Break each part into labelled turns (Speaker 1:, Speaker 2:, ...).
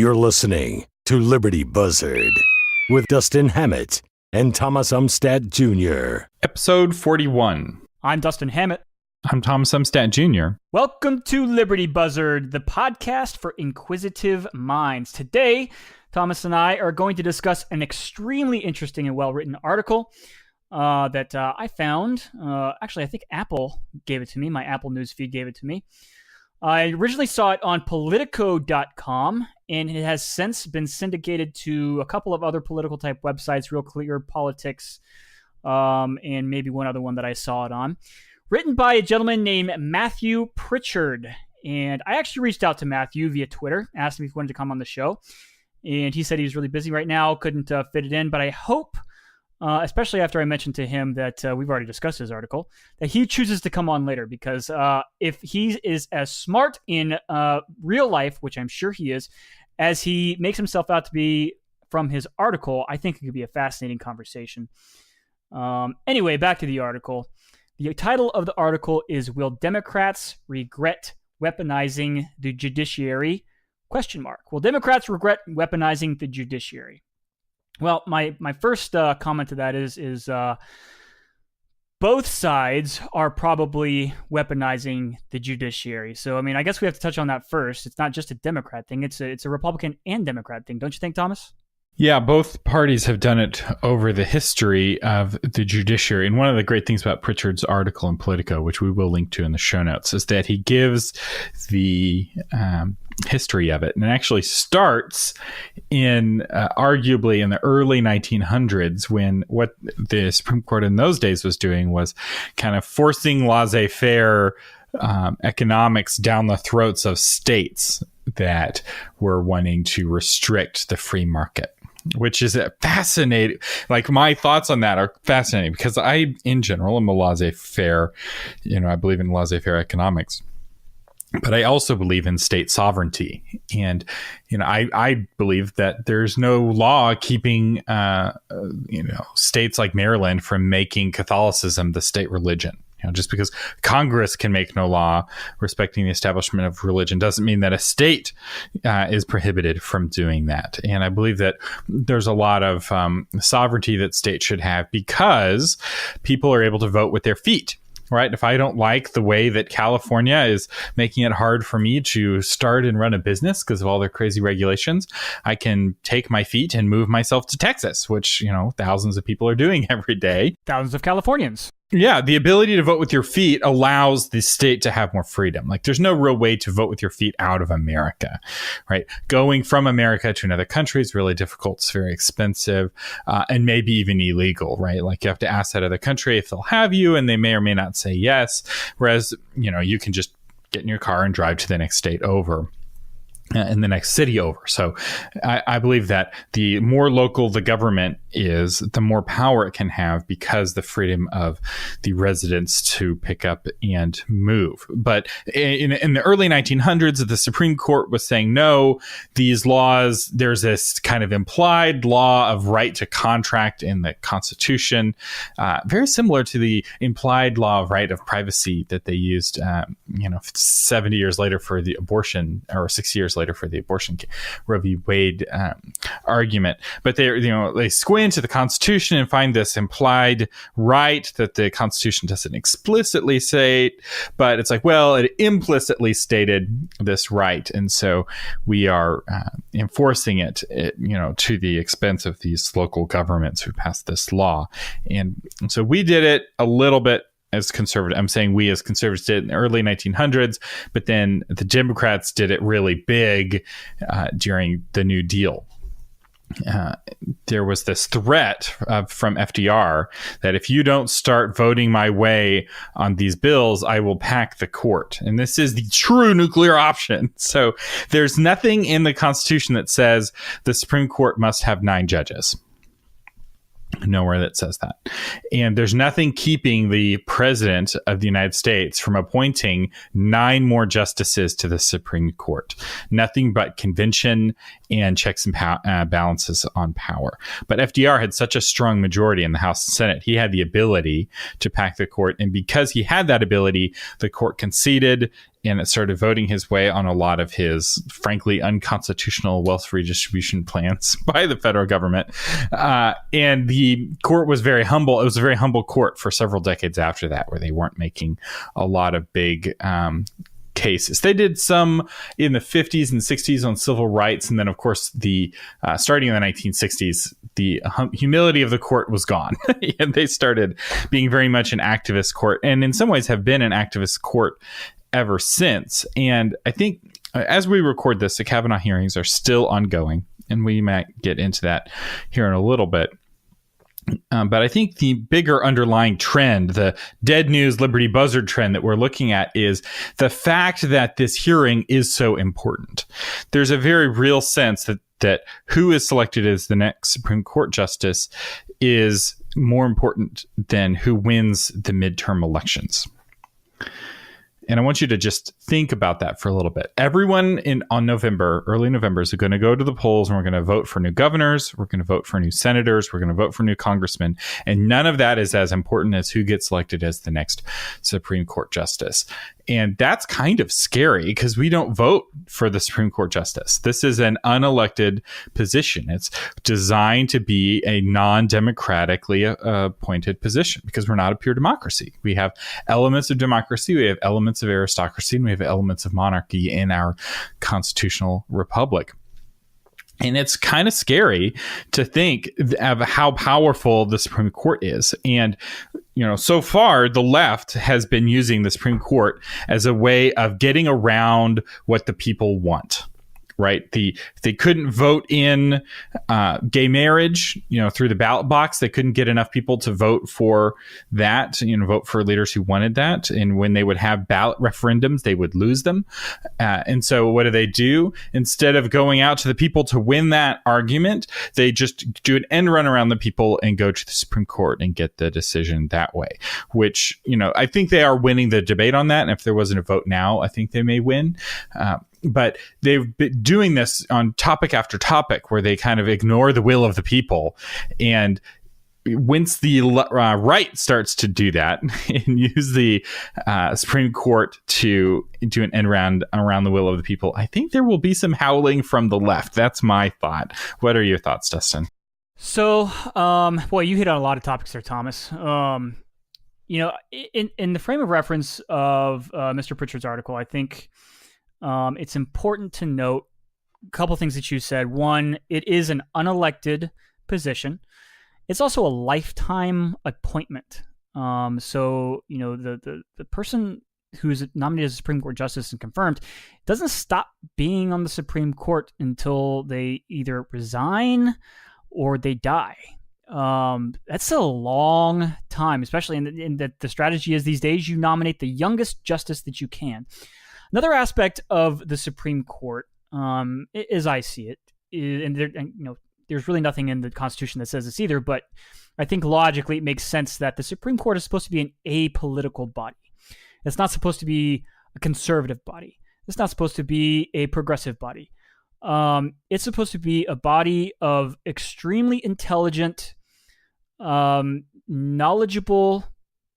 Speaker 1: You're listening to Liberty Buzzard with Dustin Hammett and Thomas Umstattd Jr.
Speaker 2: Episode 41.
Speaker 3: I'm Dustin Hammett.
Speaker 2: I'm Thomas Umstattd Jr.
Speaker 3: Welcome to Liberty Buzzard, the podcast for inquisitive minds. Today, Thomas and I are going to discuss an extremely interesting and well-written article that I found. Actually, I think Apple gave it to me. My Apple News feed gave it to me. I originally saw it on Politico.com, and it has since been syndicated to a couple of other political type websites, Real Clear Politics, and maybe one other one that I saw it on. Written by a gentleman named Matthew Pritchard. And I actually reached out to Matthew via Twitter, asked him if he wanted to come on the show. And he said he was really busy right now, couldn't fit it in. But I hope, especially after I mentioned to him that we've already discussed his article, that he chooses to come on later. Because if he is as smart in real life, which I'm sure he is, as he makes himself out to be from his article, I think it could be a fascinating conversation. Anyway, back to the article. The title of the article is "Will Democrats Regret Weaponizing the Judiciary?" ? Will Democrats regret weaponizing the judiciary? Well, my first comment to that is both sides are probably weaponizing the judiciary. So, I mean, I guess we have to touch on that first. It's not just a Democrat thing. It's a Republican and Democrat thing. Don't you think, Thomas?
Speaker 2: Yeah, both parties have done it over the history of the judiciary. And one of the great things about Pritchard's article in Politico, which we will link to in the show notes, is that he gives the history of it. And it actually starts in arguably in the early 1900s, when what the Supreme Court in those days was doing was kind of forcing laissez-faire economics down the throats of states that were wanting to restrict the free market, which is fascinating. Like, my thoughts on that are fascinating because I, in general, am a laissez-faire, I believe in laissez-faire economics. But I also believe in state sovereignty. And, I believe that there's no law keeping, states like Maryland from making Catholicism the state religion. Just because Congress can make no law respecting the establishment of religion doesn't mean that a state is prohibited from doing that. And I believe that there's a lot of sovereignty that states should have because people are able to vote with their feet. Right. If I don't like the way that California is making it hard for me to start and run a business because of all their crazy regulations, I can take my feet and move myself to Texas, which, thousands of people are doing every day.
Speaker 3: Thousands of Californians.
Speaker 2: Yeah, the ability to vote with your feet allows the state to have more freedom. Like, there's no real way to vote with your feet out of America, right? Going from America to another country is really difficult. It's very expensive and maybe even illegal, right? Like, you have to ask that other country if they'll have you, and they may or may not say yes. Whereas, you can just get in your car and drive to the next state over. In the next city over. So I believe that the more local the government is, the more power it can have because the freedom of the residents to pick up and move. But in the early 1900s, the Supreme Court was saying, no, these laws, there's this kind of implied law of right to contract in the Constitution, very similar to the implied law of right of privacy that they used, 70 years later for the abortion, or 60 years later for the abortion Roe v. Wade argument. But they squint into the Constitution and find this implied right that the Constitution doesn't explicitly say, but it's like, well, it implicitly stated this right, and so we are enforcing it, to the expense of these local governments who passed this law. And so we did it a little bit as conservative. I'm saying we as conservatives did it in the early 1900s, but then the Democrats did it really big during the New Deal. There was this threat from FDR that if you don't start voting my way on these bills, I will pack the court. And this is the true nuclear option. So there's nothing in the Constitution that says the Supreme Court must have 9 judges. Nowhere that says that. And there's nothing keeping the president of the United States from appointing 9 more justices to the Supreme Court. Nothing but convention and checks and balances on power. But FDR had such a strong majority in the House and Senate, he had the ability to pack the court. And because he had that ability, the court conceded and it started voting his way on a lot of his, frankly, unconstitutional wealth redistribution plans by the federal government. And the court was very humble. It was a very humble court for several decades after that, where they weren't making a lot of big cases. They did some in the 50s and 60s on civil rights. And then, of course, starting in the 1960s, the humility of the court was gone. And they started being very much an activist court, and in some ways have been an activist court ever since. And I think as we record this, the Kavanaugh hearings are still ongoing, and we might get into that here in a little bit. But I think the bigger underlying trend, the dead news Liberty Buzzard trend that we're looking at, is the fact that this hearing is so important. There's a very real sense that who is selected as the next Supreme Court justice is more important than who wins the midterm elections. And I want you to just think about that for a little bit. Everyone on early November, is going to go to the polls, and we're going to vote for new governors. We're going to vote for new senators. We're going to vote for new congressmen. And none of that is as important as who gets selected as the next Supreme Court justice. And that's kind of scary, because we don't vote for the Supreme Court justice. This is an unelected position. It's designed to be a non-democratically appointed position, because we're not a pure democracy. We have elements of democracy, we have elements of aristocracy, and we have elements of monarchy in our constitutional republic. And it's kind of scary to think of how powerful the Supreme Court is. And, so far, the left has been using the Supreme Court as a way of getting around what the people want. Right. They couldn't vote in gay marriage, through the ballot box. They couldn't get enough people to vote for that, vote for leaders who wanted that. And when they would have ballot referendums, they would lose them. And so what do? Instead of going out to the people to win that argument, they just do an end run around the people and go to the Supreme Court and get the decision that way, which, I think they are winning the debate on that. And if there wasn't a vote now, I think they may win. But they've been doing this on topic after topic, where they kind of ignore the will of the people. And once the right starts to do that and use the Supreme Court to do an end round around the will of the people, I think there will be some howling from the left. That's my thought. What are your thoughts, Dustin?
Speaker 3: So, you hit on a lot of topics there, Thomas. In the frame of reference of Mr. Pritchard's article, I think it's important to note a couple things that you said. One, it is an unelected position. It's also a lifetime appointment. So, the person who's nominated as a Supreme Court justice and confirmed doesn't stop being on the Supreme Court until they either resign or they die. That's a long time, especially in that the strategy is these days you nominate the youngest justice that you can. Another aspect of the Supreme Court, as I see it, there's really nothing in the Constitution that says this either, but I think logically it makes sense that the Supreme Court is supposed to be an apolitical body. It's not supposed to be a conservative body. It's not supposed to be a progressive body. It's supposed to be a body of extremely intelligent, knowledgeable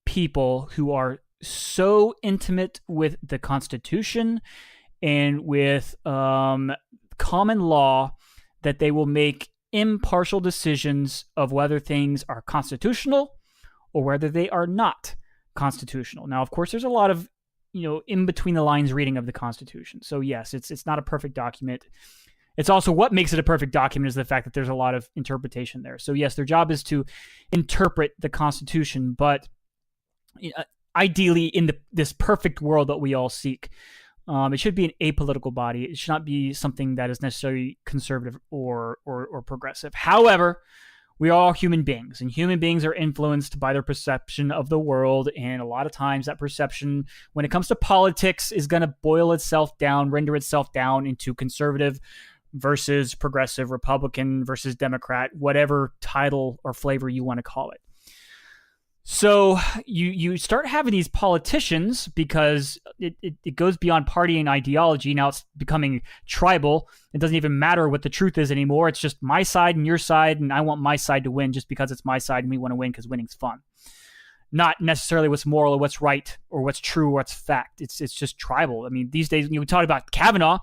Speaker 3: people who are so intimate with the Constitution and with common law that they will make impartial decisions of whether things are constitutional or whether they are not constitutional. Now, of course, there's a lot of in between the lines reading of the Constitution. So yes, it's not a perfect document. It's also what makes it a perfect document is the fact that there's a lot of interpretation there. So yes, their job is to interpret the Constitution, but ideally, in this perfect world that we all seek, it should be an apolitical body. It should not be something that is necessarily conservative or progressive. However, we are all human beings, and human beings are influenced by their perception of the world. And a lot of times that perception, when it comes to politics, is going to render itself down into conservative versus progressive, Republican versus Democrat, whatever title or flavor you want to call it. So you start having these politicians, because it goes beyond party and ideology. Now it's becoming tribal. It doesn't even matter what the truth is anymore. It's just my side and your side, and I want my side to win just because it's my side and we want to win because winning's fun. not necessarily what's moral or what's right or what's true or what's fact. It's just tribal. I mean, these days, you talk about Kavanaugh,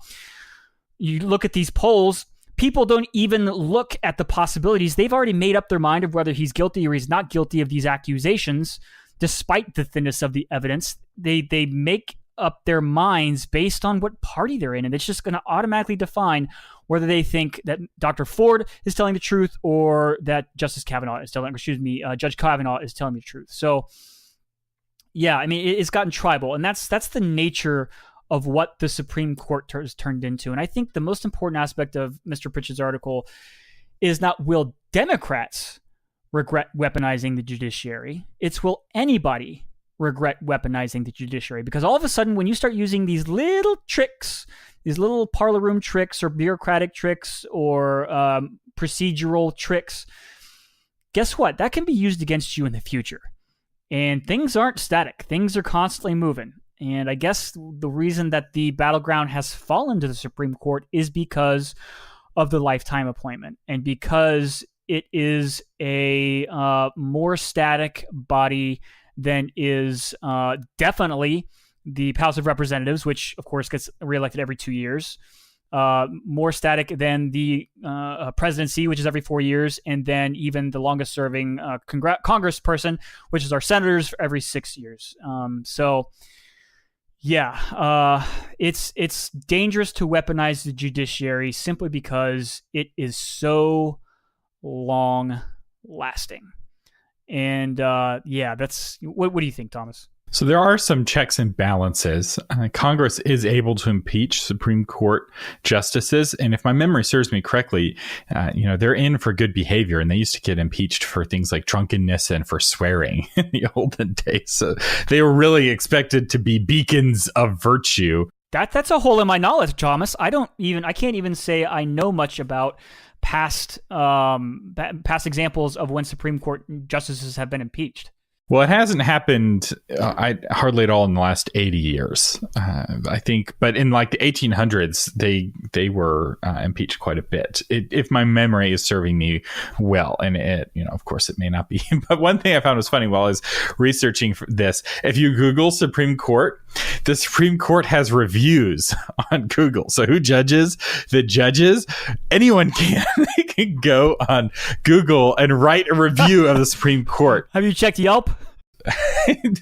Speaker 3: you look at these polls, people don't even look at the possibilities. They've already made up their mind of whether he's guilty or he's not guilty of these accusations, despite the thinness of the evidence. They make up their minds based on what party they're in, and it's just going to automatically define whether they think that Dr. Ford is telling the truth or that Judge Kavanaugh is telling the truth. So, yeah, I mean, it's gotten tribal, and that's the nature of what the Supreme Court has turned into. And I think the most important aspect of Mr. Pritchard's article is not will Democrats regret weaponizing the judiciary, it's will anybody regret weaponizing the judiciary. Because all of a sudden, when you start using these little tricks, these little parlor room tricks or bureaucratic tricks or procedural tricks, guess what? That can be used against you in the future. And things aren't static. Things are constantly moving. And I guess the reason that the battleground has fallen to the Supreme Court is because of the lifetime appointment and because it is a more static body than is definitely the House of Representatives, which, of course, gets reelected every 2 years. More static than the presidency, which is every 4 years, and then even the longest-serving congressperson, which is our senators, for every 6 years. It's dangerous to weaponize the judiciary simply because it is so long-lasting. And that's what do you think, Thomas?
Speaker 2: So there are some checks and balances. Congress is able to impeach Supreme Court justices, and if my memory serves me correctly, they're in for good behavior, and they used to get impeached for things like drunkenness and for swearing in the olden days. So they were really expected to be beacons of virtue.
Speaker 3: That's a hole in my knowledge, Thomas. I can't even say I know much about past examples of when Supreme Court justices have been impeached.
Speaker 2: Well, it hasn't happened hardly at all in the last 80 years, I think. But in like the 1800s, they were impeached quite a bit, if my memory is serving me well. And of course, it may not be. But one thing I found was funny while I was researching for this, if you Google Supreme Court, the Supreme Court has reviews on Google. So who judges? The judges? Anyone can. They can go on Google and write a review of the Supreme Court.
Speaker 3: Have you checked Yelp?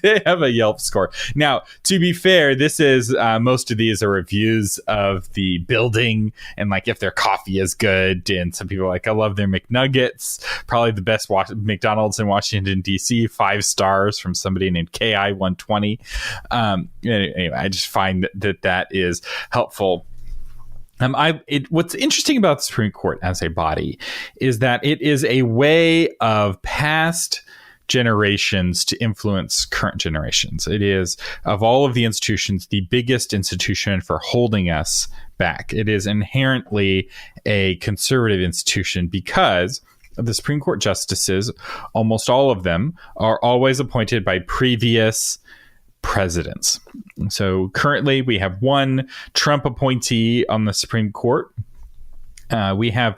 Speaker 2: They have a Yelp score. Now, to be fair, this is most of these are reviews of the building and like if their coffee is good. And some people are like, I love their McNuggets. Probably the best McDonald's in Washington, D.C. 5 stars from somebody named KI120. Anyway, I just find that is helpful. What's interesting about the Supreme Court as a body is that it is a way of past generations to influence current generations. It is, of all of the institutions, the biggest institution for holding us back. It is inherently a conservative institution because the Supreme Court justices, almost all of them, are always appointed by previous presidents. So currently we have one Trump appointee on the Supreme Court. We have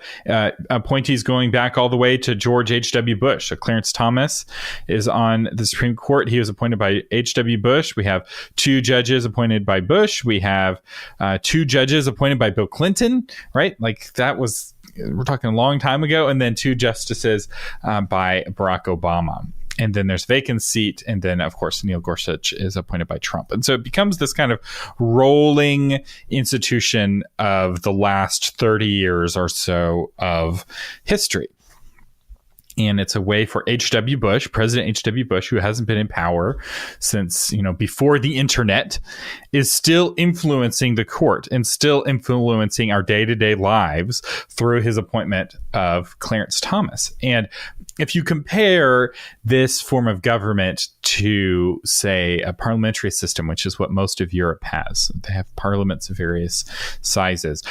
Speaker 2: appointees going back all the way to George H.W. Bush. So Clarence Thomas is on the Supreme Court. He was appointed by H.W. Bush. We have 2 judges appointed by Bush. We have 2 judges appointed by Bill Clinton, right? Like that was, we're talking a long time ago. And then 2 justices by Barack Obama. And then there's vacant seat. And then, of course, Neil Gorsuch is appointed by Trump. And so it becomes this kind of rolling institution of the last 30 years or so of history. And it's a way for H.W. Bush, President H.W. Bush, who hasn't been in power since, before the internet, is still influencing the court and still influencing our day-to-day lives through his appointment of Clarence Thomas. And if you compare this form of government to, say, a parliamentary system, which is what most of Europe has, they have parliaments of various sizes.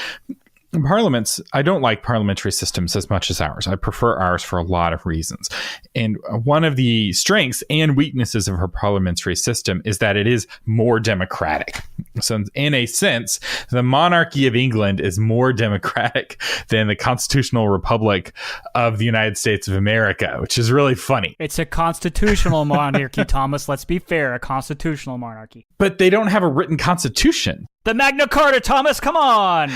Speaker 2: Parliaments, I don't like parliamentary systems as much as ours. I prefer ours for a lot of reasons. And one of the strengths and weaknesses of our parliamentary system is that it is more democratic. So in a sense, the monarchy of England is more democratic than the constitutional republic of the United States of America, which is really funny.
Speaker 3: It's a constitutional monarchy, Thomas. Let's be fair, a constitutional monarchy.
Speaker 2: But they don't have a written constitution.
Speaker 3: The Magna Carta, Thomas, come on!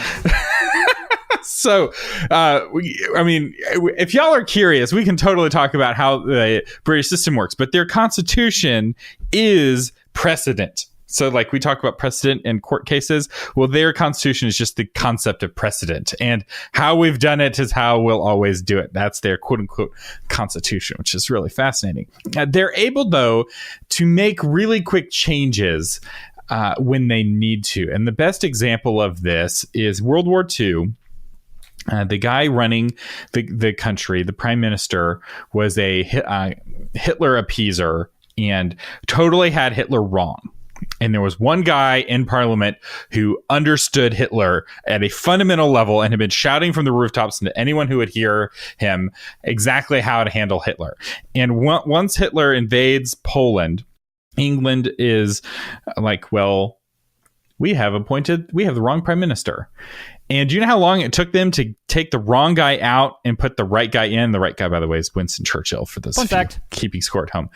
Speaker 2: So, if y'all are curious, we can totally talk about how the British system works, but their constitution is precedent. So like we talk about precedent in court cases, well, their constitution is just the concept of precedent, and how we've done it is how we'll always do it. That's their quote unquote constitution, which is really fascinating. They're able, though, to make really quick changes when they need to. And the best example of this is World War II. The guy running the country, the prime minister, was a Hitler appeaser and totally had Hitler wrong. And there was one guy in parliament who understood Hitler at a fundamental level and had been shouting from the rooftops to anyone who would hear him exactly how to handle Hitler. And once Hitler invades Poland, England is like, well, we have the wrong prime minister. And do you know how long it took them to take the wrong guy out and put the right guy in? The right guy, by the way, is Winston Churchill, for those keeping score at home.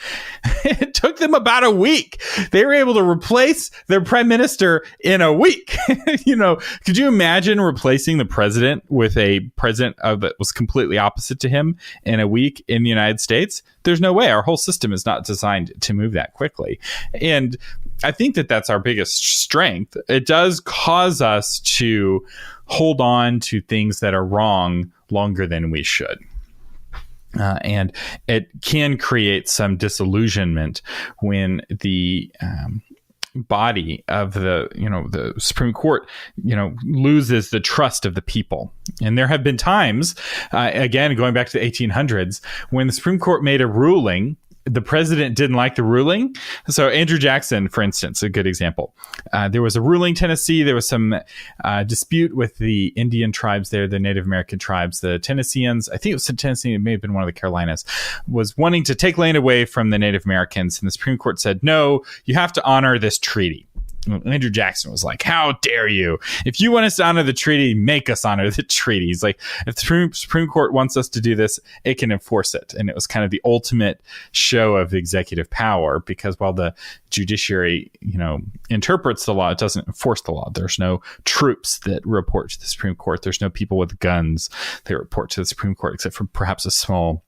Speaker 2: It took them about a week. They were able to replace their prime minister in a week. Could you imagine replacing the president with a president that was completely opposite to him in a week in the United States? There's no way. Our whole system is not designed to move that quickly. And I think that that's our biggest strength. It does cause us to hold on to things that are wrong longer than we should. And it can create some disillusionment when the body of the Supreme Court, loses the trust of the people. And there have been times, again, going back to the 1800s, when the Supreme Court made a ruling, the president didn't like the ruling. So Andrew Jackson, for instance, a good example. There was a ruling in Tennessee. There was some dispute with the Indian tribes there, the Native American tribes. The Tennesseans, I think it was Tennessee, it may have been one of the Carolinas, was wanting to take land away from the Native Americans. And the Supreme Court said, no, you have to honor this treaty. Andrew Jackson was like, how dare you? If you want us to honor the treaty, make us honor the treaty. He's like, if the Supreme Court wants us to do this, it can enforce it. And it was kind of the ultimate show of the executive power, because while the judiciary, interprets the law, it doesn't enforce the law. There's no troops that report to the Supreme Court. There's no people with guns that report to the Supreme Court, except for perhaps a small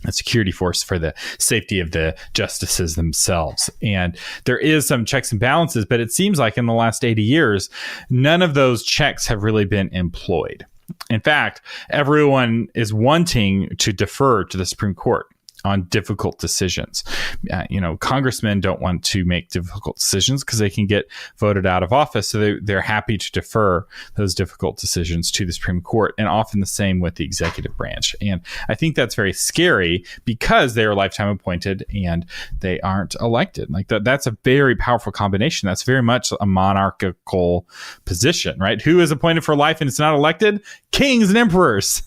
Speaker 2: security force for the safety of the justices themselves. And there is some checks and balances, but it seems like in the last 80 years, none of those checks have really been employed. In fact, everyone is wanting to defer to the Supreme Court on difficult decisions. Congressmen don't want to make difficult decisions because they can get voted out of office. So they're happy to defer those difficult decisions to the Supreme Court, and often the same with the executive branch. And I think that's very scary because they are lifetime appointed and they aren't elected. Like that's a very powerful combination. That's very much a monarchical position, right? Who is appointed for life and it's not elected? Kings and emperors.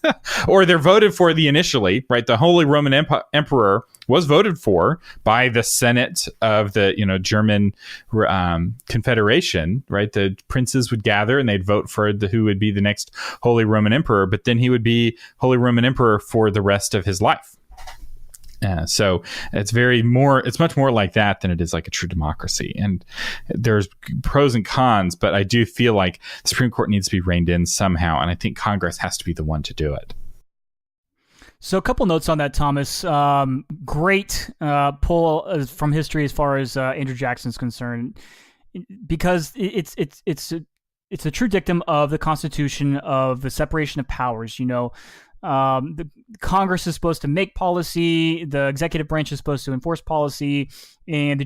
Speaker 2: Or they're voted for initially, right? The Holy Roman Emperor was voted for by the Senate of the German Confederation, right? The princes would gather and they'd vote for who would be the next Holy Roman Emperor, but then he would be Holy Roman Emperor for the rest of his life. So it's much more like that than it is like a true democracy. And there's pros and cons, but I do feel like the Supreme Court needs to be reined in somehow, and I think Congress has to be the one to do it.
Speaker 3: So a couple notes on that, Thomas. Great pull from history as far as Andrew Jackson's concerned, because it's a true dictum of the Constitution of the separation of powers. The Congress is supposed to make policy, the executive branch is supposed to enforce policy, and the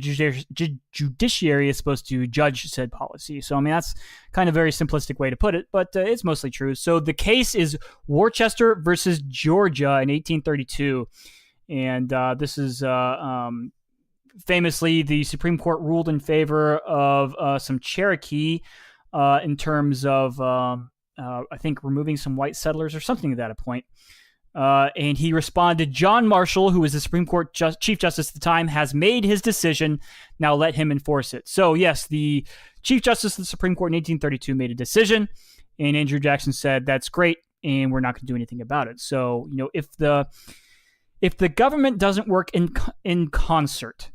Speaker 3: judiciary is supposed to judge said policy. So, that's kind of a very simplistic way to put it, but it's mostly true. So the case is Worcester versus Georgia in 1832. And this is famously the Supreme Court ruled in favor of some Cherokee in terms of I think removing some white settlers or something at that point. And he responded, John Marshall, who was the Supreme Court Chief Justice at the time, has made his decision. Now let him enforce it. So yes, the Chief Justice of the Supreme Court in 1832 made a decision, and Andrew Jackson said, that's great, and we're not going to do anything about it. So, if the government doesn't work in concert,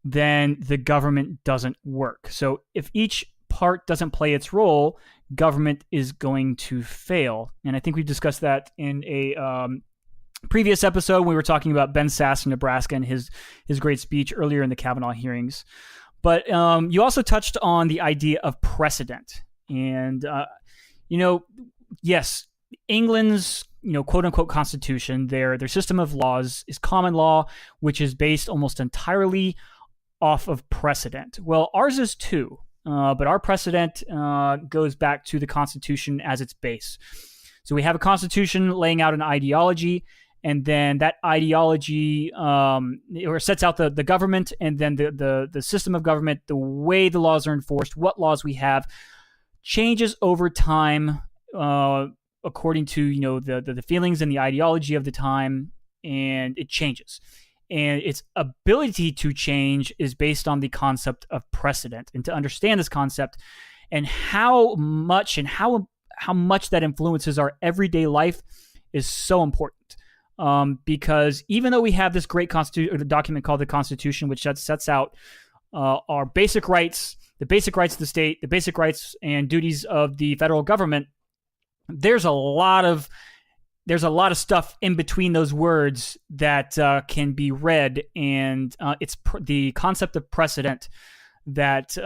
Speaker 3: then the government doesn't work. So if each part doesn't play its role, government is going to fail. And I think we discussed that in a previous episode when we were talking about Ben Sass in Nebraska and his great speech earlier in the Kavanaugh hearings. But you also touched on the idea of precedent. And, yes, England's quote unquote constitution, their system of laws is common law, which is based almost entirely off of precedent. Well, ours is too, but our precedent goes back to the Constitution as its base. So we have a Constitution laying out an ideology, and then that ideology sets out the government, and then the system of government, the way the laws are enforced, what laws we have, changes over time according to the feelings and the ideology of the time, and it changes. And its ability to change is based on the concept of precedent. And to understand this concept and how much that influences our everyday life is so important. Because even though we have this great document called the Constitution, which sets out our basic rights, the basic rights of the state, the basic rights and duties of the federal government, there's a lot of stuff in between those words that can be read, and it's the concept of precedent that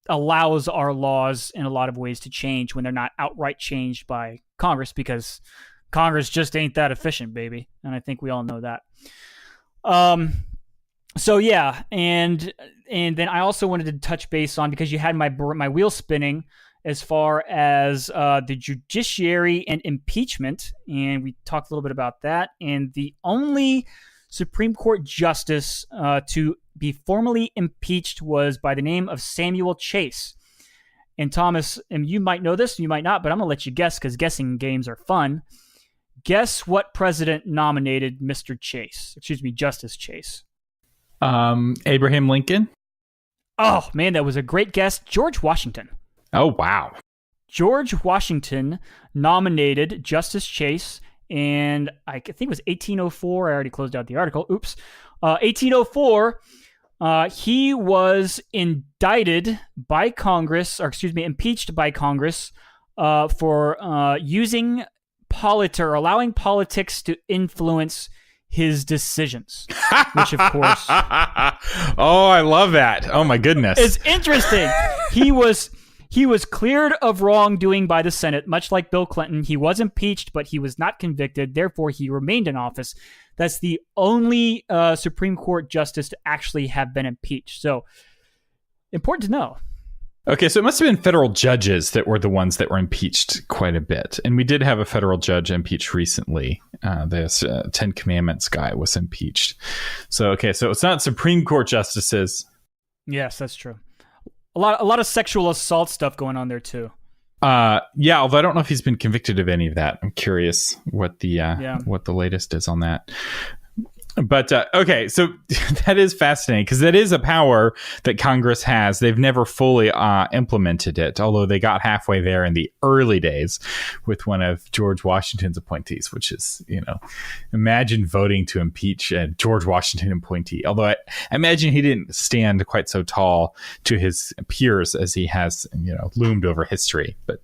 Speaker 3: allows our laws in a lot of ways to change when they're not outright changed by Congress, because Congress just ain't that efficient, baby, and I think we all know that. So yeah, and then I also wanted to touch base on, because you had my wheel spinning as far as the judiciary and impeachment, and we talked a little bit about that. And the only Supreme Court justice to be formally impeached was by the name of Samuel Chase. And Thomas, and you might know this, you might not, but I'm going to let you guess, because guessing games are fun. Guess what president nominated Mr. Chase? Excuse me, Justice Chase.
Speaker 2: Abraham Lincoln?
Speaker 3: Oh, man, that was a great guess. George Washington.
Speaker 2: Oh, wow.
Speaker 3: George Washington nominated Justice Chase, and I think it was 1804. I already closed out the article. Oops. 1804, he was indicted by Congress, impeached by Congress for using or allowing politics to influence his decisions, which of course...
Speaker 2: Oh, I love that. Oh, my goodness.
Speaker 3: It's interesting. He was cleared of wrongdoing by the Senate, much like Bill Clinton. He was impeached, but he was not convicted. Therefore, he remained in office. That's the only Supreme Court justice to actually have been impeached. So, important to know.
Speaker 2: Okay, so it must have been federal judges that were the ones that were impeached quite a bit. And we did have a federal judge impeached recently. This Ten Commandments guy was impeached. So it's not Supreme Court justices.
Speaker 3: Yes, that's true. A lot of sexual assault stuff going on there too.
Speaker 2: Yeah, although I don't know if he's been convicted of any of that. I'm curious what the latest is on that. But okay, so that is fascinating, because that is a power that Congress has. They've never fully implemented it, although they got halfway there in the early days with one of George Washington's appointees, which is, imagine voting to impeach a George Washington appointee. Although I imagine he didn't stand quite so tall to his peers as he has, loomed over history. But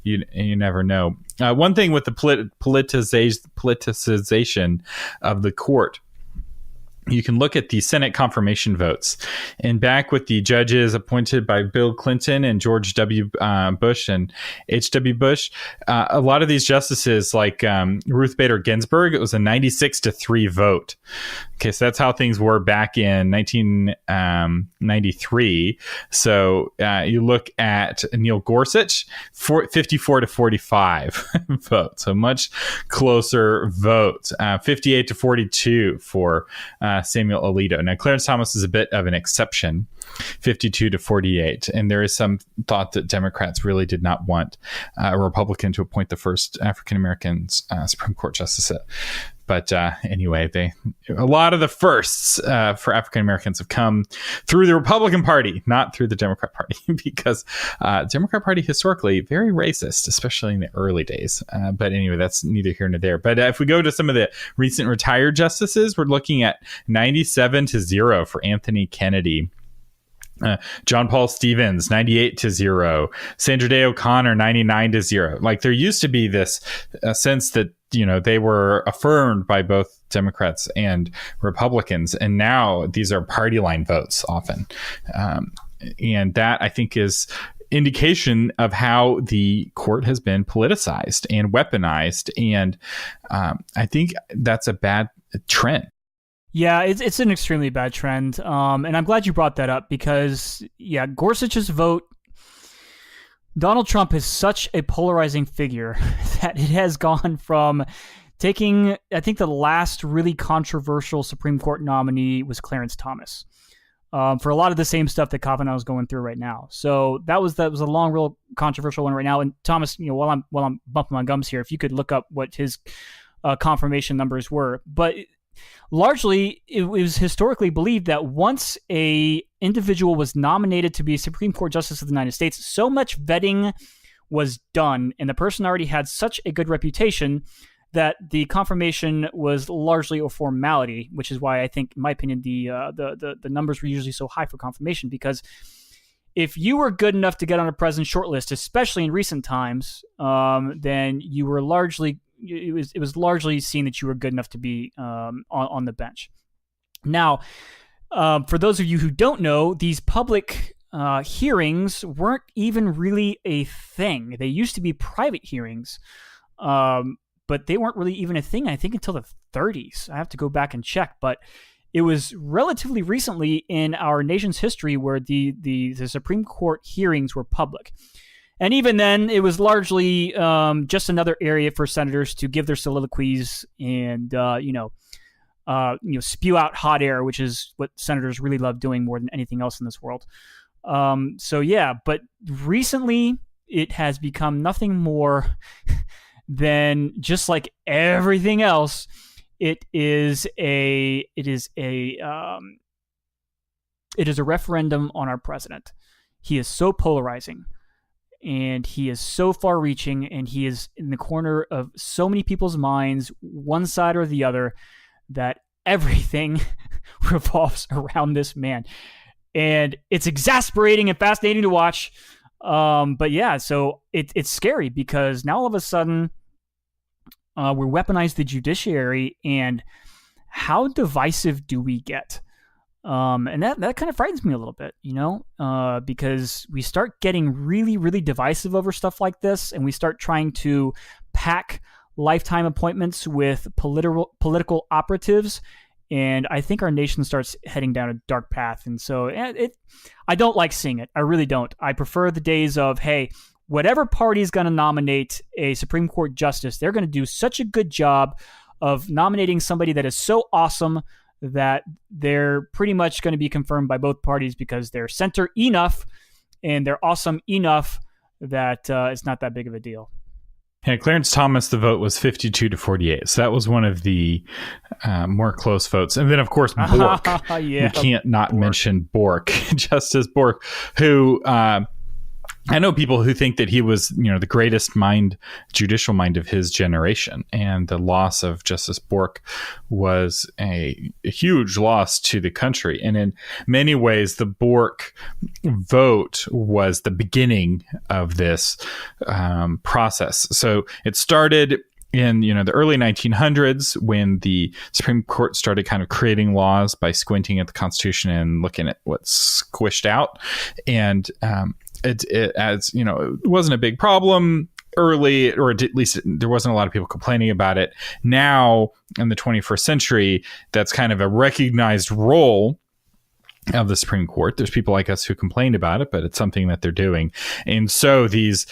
Speaker 2: you never know. One thing with the politicization of the court, you can look at the Senate confirmation votes. And back with the judges appointed by Bill Clinton and George W. Bush and H.W. Bush, a lot of these justices, like Ruth Bader Ginsburg, it was a 96-3 vote. Okay, so that's how things were back in 1993. So you look at Neil Gorsuch, 54-45 vote. So much closer vote. 58-42 for Samuel Alito. Now, Clarence Thomas is a bit of an exception, 52-48. And there is some thought that Democrats really did not want a Republican to appoint the first African-American Supreme Court justice. But anyway, a lot of the firsts for African Americans have come through the Republican Party, not through the Democrat Party, because Democrat Party historically very racist, especially in the early days. But anyway, that's neither here nor there. But if we go to some of the recent retired justices, we're looking at 97-0 for Anthony Kennedy. John Paul Stevens, 98-0. Sandra Day O'Connor, 99-0. Like, there used to be this sense that, they were affirmed by both Democrats and Republicans. And now these are party line votes often. And that, I think, is indication of how the court has been politicized and weaponized. And I think that's a bad trend.
Speaker 3: Yeah, it's an extremely bad trend. And I'm glad you brought that up because, Gorsuch's vote, Donald Trump is such a polarizing figure that it has gone from taking, I think the last really controversial Supreme Court nominee was Clarence Thomas for a lot of the same stuff that Kavanaugh is going through right now. So that was a long, real controversial one right now. And Thomas, while I'm bumping my gums here, if you could look up what his confirmation numbers were, but largely, it was historically believed that once a individual was nominated to be a Supreme Court Justice of the United States, so much vetting was done, and the person already had such a good reputation that the confirmation was largely a formality, which is why I think, in my opinion, the numbers were usually so high for confirmation, because if you were good enough to get on a president's shortlist, especially in recent times, then you were largely it was largely seen that you were good enough to be on the bench. Now, for those of you who don't know, these public hearings weren't even really a thing. They used to be private hearings, but they weren't really even a thing, I think, until the 30s. I have to go back and check, but it was relatively recently in our nation's history where the Supreme Court hearings were public. And even then, it was largely just another area for senators to give their soliloquies and, spew out hot air, which is what senators really love doing more than anything else in this world. But recently, it has become nothing more than, just like everything else, it is a referendum on our president. He is so polarizing. And he is so far-reaching, and he is in the corner of so many people's minds, one side or the other, that everything revolves around this man. And it's exasperating and fascinating to watch. So it's scary because now all of a sudden we're weaponized the judiciary, and how divisive do we get? And that kind of frightens me a little bit, because we start getting really, really divisive over stuff like this, and we start trying to pack lifetime appointments with political operatives, and I think our nation starts heading down a dark path. And so I don't like seeing it. I really don't. I prefer the days of, hey, whatever party is going to nominate a Supreme Court justice, they're going to do such a good job of nominating somebody that is so awesome that they're pretty much going to be confirmed by both parties because they're center enough and they're awesome enough that it's not that big of a deal.
Speaker 2: Yeah, Clarence Thomas, the vote was 52-48. So that was one of the more close votes. And then, of course, Bork. We can't not mention Bork, Justice Bork, who... I know people who think that he was, the greatest judicial mind of his generation, and the loss of Justice Bork was a huge loss to the country. And in many ways, the Bork vote was the beginning of this process. So it started in the early 1900s when the Supreme Court started kind of creating laws by squinting at the Constitution and looking at what's squished out. And it wasn't a big problem early, or at least there wasn't a lot of people complaining about it. Now, in the 21st century, that's kind of a recognized role of the Supreme Court. There's people like us who complained about it, but it's something that they're doing. And so these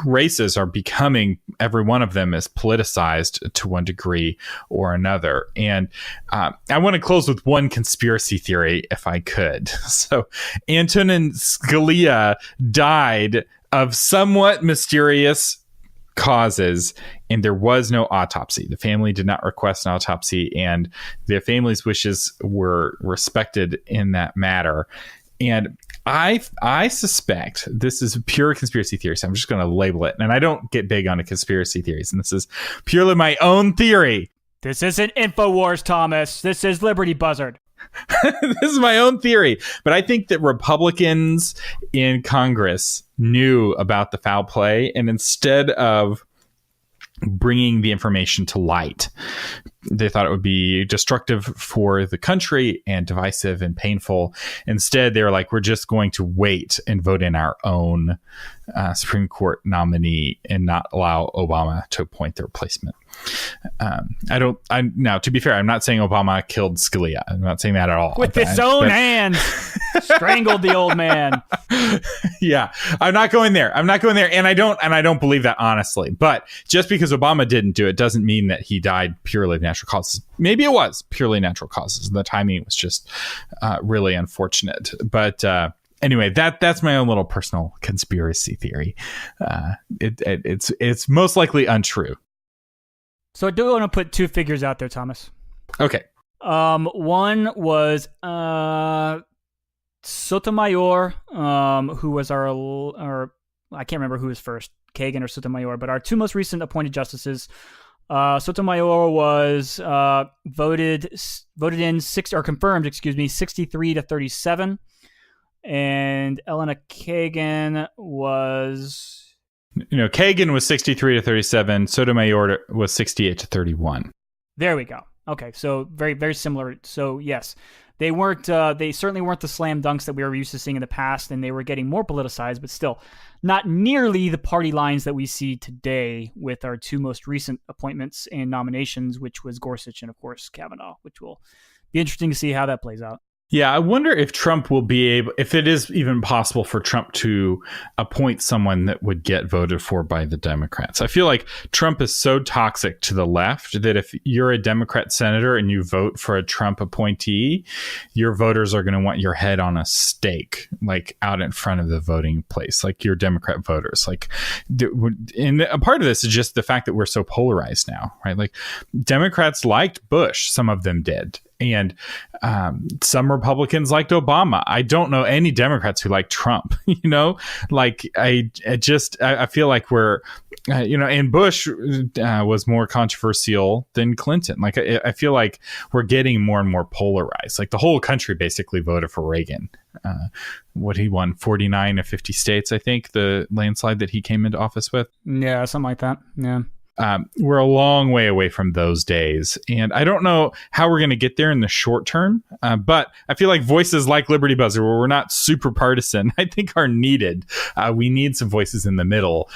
Speaker 2: races are becoming, every one of them is politicized to one degree or another. And I want to close with one conspiracy theory, if I could. So Antonin Scalia died of somewhat mysterious causes, and there was no autopsy. The family did not request an autopsy, and the family's wishes were respected in that matter. And I suspect this is pure conspiracy theory, so I'm just going to label it. And I don't get big on conspiracy theories, and this is purely my own theory.
Speaker 3: This isn't InfoWars, Thomas. This is Liberty Buzzard.
Speaker 2: This is my own theory, but I think that Republicans in Congress knew about the foul play, and instead of bringing the information to light, they thought it would be destructive for the country and divisive and painful. Instead, they were like, we're just going to wait and vote in our own Supreme Court nominee and not allow Obama to appoint the replacement. Now, to be fair, I'm not saying Obama killed Scalia. I'm not saying that at all.
Speaker 3: With his own hands, strangled the old man.
Speaker 2: Yeah, I'm not going there. And I don't believe that, honestly. But just because Obama didn't do it doesn't mean that he died purely of natural causes. Maybe it was purely natural causes. The timing was just really unfortunate. But anyway, that's my own little personal conspiracy theory. It's most likely untrue.
Speaker 3: So I do want to put two figures out there, Thomas.
Speaker 2: Okay.
Speaker 3: One was Sotomayor, who was our I can't remember who was first, Kagan or Sotomayor, but our two most recent appointed justices. Sotomayor was voted in confirmed 63 to 37, and Elena Kagan was.
Speaker 2: Kagan was 63 to 37. Sotomayor was 68 to 31.
Speaker 3: There we go. Okay, so very, very similar. So yes, they weren't. They certainly weren't the slam dunks that we were used to seeing in the past, and they were getting more politicized, but still not nearly the party lines that we see today with our two most recent appointments and nominations, which was Gorsuch and, of course, Kavanaugh, which will be interesting to see how that plays out.
Speaker 2: Yeah, I wonder if Trump will be able, if it is even possible for Trump to appoint someone that would get voted for by the Democrats. I feel like Trump is so toxic to the left that if you're a Democrat senator and you vote for a Trump appointee, your voters are going to want your head on a stake, like out in front of the voting place, like your Democrat voters. Like, and a part of this is just the fact that we're so polarized now, right? Like, Democrats liked Bush, some of them did. And some Republicans liked Obama. I don't know any Democrats who like Trump, like I feel like we're, and Bush was more controversial than Clinton. Like, I feel like we're getting more and more polarized. Like, the whole country basically voted for Reagan. He won 49 of 50 states, I think, the landslide that he came into office with.
Speaker 3: Yeah, something like that. Yeah.
Speaker 2: We're a long way away from those days, and I don't know how we're going to get there in the short term, but I feel like voices like Liberty Buzzard, where we're not super partisan, I think are needed. We need some voices in the middle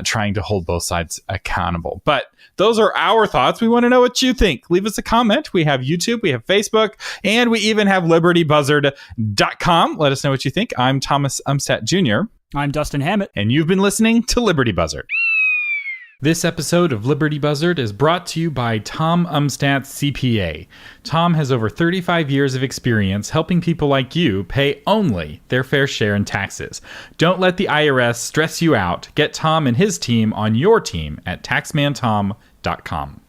Speaker 2: trying to hold both sides accountable. But those are our thoughts. We want to know what you think. Leave us a comment. We have YouTube, we have Facebook, and we even have libertybuzzard.com. Let us know what you think. I'm Thomas Umstattd Jr.
Speaker 3: I'm Dustin Hammett.
Speaker 2: And you've been listening to Liberty Buzzard. This episode of Liberty Buzzard is brought to you by Tom Umstattd CPA. Tom has over 35 years of experience helping people like you pay only their fair share in taxes. Don't let the IRS stress you out. Get Tom and his team on your team at taxmantom.com.